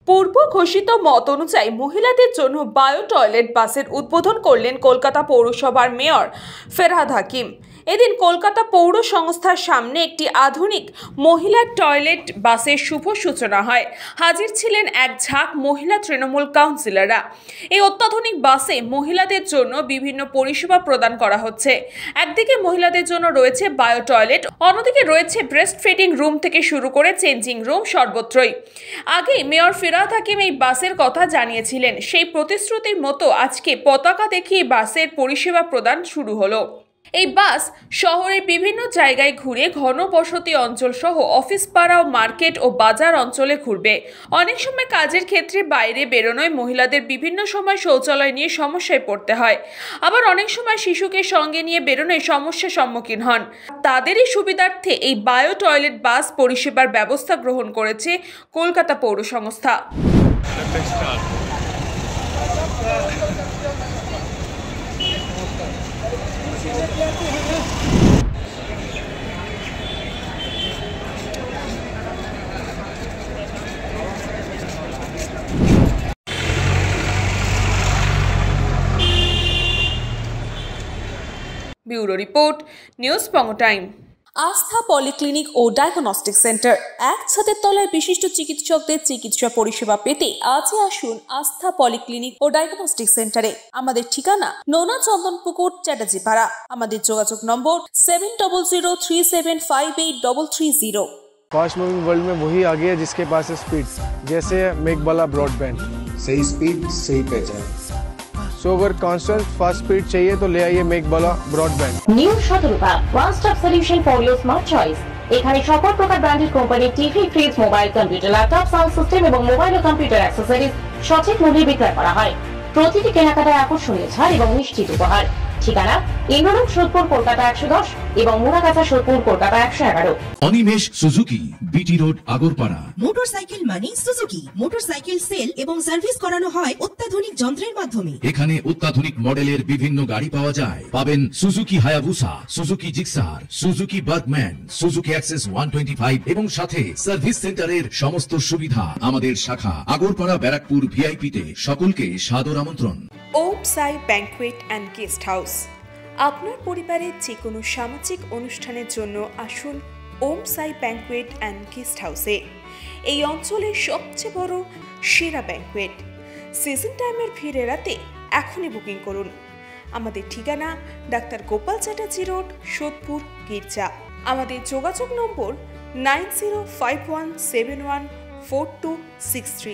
পূর্ব ঘোষিত মত অনুযায়ী মহিলাদের জন্য বায়ো টয়লেট বাসের উদ্বোধন করলেন কলকাতা পৌরসভার মেয়র ফেরহাদ হাকিম। এদিন কলকাতা পৌর সংস্থার সামনে একটি আধুনিক মহিলা টয়লেট বাসের শুভ সূচনা হয়। হাজির ছিলেন এক ঝাঁক মহিলা তৃণমূল কাউন্সিলররা। এই অত্যাধুনিক বাসে মহিলাদের জন্য বিভিন্ন পরিষেবা প্রদান করা হচ্ছে। একদিকে মহিলাদের জন্য রয়েছে বায়ো টয়লেট, অন্যদিকে রয়েছে ব্রেস্ট ফিডিং রুম থেকে শুরু করে চেঞ্জিং রুম সর্বত্রই। আগে মেয়র ফেরহাদ হাকিম এই বাসের কথা জানিয়েছিলেন। সেই প্রতিশ্রুতির মতো আজকে পতাকা দেখিয়ে বাসের পরিষেবা প্রদান শুরু হলো। এই বাস শহরের বিভিন্ন জায়গায় ঘুরে ঘনবসতি অঞ্চল সহ অফিস পাড়া, মার্কেট ও বাজার অঞ্চলে ঘুরবে। অনেক সময় কাজের ক্ষেত্রে বাইরে বেরোনোয় মহিলাদের বিভিন্ন সময় শৌচালয় নিয়ে সমস্যায় পড়তে হয়, আবার অনেক সময় শিশুকে সঙ্গে নিয়ে বেরোনোয় সমস্যার সম্মুখীন হন। তাদেরই সুবিধার্থে এই বায়ো টয়লেট বাস পরিষেবার ব্যবস্থা গ্রহণ করেছে কলকাতা পৌর সংস্থা। ব্যুরো রিপোর্ট, নিউজ বঙ্গ টাইম। আস্থা পলিক্লিনিক ও ডায়াগনস্টিক সেন্টার, এক ছাদের তলায় বিশিষ্ট চিকিৎসকদের চিকিৎসা পরিষেবা পেতে আজই আসুন আস্থা পলিক্লিনিক ও ডায়াগনস্টিক সেন্টারে। আমাদের ঠিকানা নোনা চন্দনপুকুর, চ্যাটার্জিপাড়া। আমাদের যোগাযোগ নম্বর 7003758330। फास्ट मूविंग वर्ल्ड में वही आगे है जिसके पास है स्पीड, जैसे मेघबाला ब्रॉडबैंड। सही स्पीड सही पहचान। सो अगर कांस्टेंट फास्ट स्पीड चाहिए तो ले आइए Meghbala broadband. New Shatarupa one stop solution for your smart choice. এখানে সকল প্রকার ব্র্যান্ডেড কোম্পানির TV, fridge, mobile, computer, laptop, sound system এবং মোবাইল ও কম্পিউটার অ্যাক্সেসরিজ সঠিক মূল্যে বিক্রয় করা হয়। প্রতিটি কেনাকাটায় আকর্ষণীয় ছাড় এবং নিশ্চিত উপহার। ঠিকানা ইন্দ্রনগর, সোদপুর, কলকাতা 110 এবং Muragachha, Sodepur, Kolkata 111। Animesh Suzuki, BT road, Agarpara. Motorcycle মানে সুজুকি। মোটরসাইকেল সেল এবং সার্ভিস করানো হয় অত্যাধুনিক যন্ত্রের মাধ্যমে। এখানে অত্যাধুনিক মডেলের বিভিন্ন গাড়ি পাওয়া যায়। পাবেন Suzuki Hayabusa, Suzuki Gixxer, Suzuki Bergman, Suzuki access 125 এবং সাথে সার্ভিস সেন্টারের সমস্ত সুবিধা। আমাদের শাখা আগরপাড়া, ব্যারাকপুর ভিআইপি তে। সকলকে সাদর আমন্ত্রণ। ওম সাই ব্যাংকুয়েট অ্যান্ড গেস্ট হাউস। আপনার পরিবারের যে কোনো সামাজিক অনুষ্ঠানের জন্য আসুন ওম সাই ব্যাংকুয়েট অ্যান্ড গেস্ট হাউসে। এই অঞ্চলের সবচেয়ে বড় সেরা ব্যাংকুয়েট। সিজন টাইমের ভিড় এড়াতে এখনই বুকিং করুন। আমাদের ঠিকানা ডাক্তার গোপাল চ্যাটার্জি রোড, সোদপুর, গির্জা। আমাদের যোগাযোগ নম্বর 9051714263।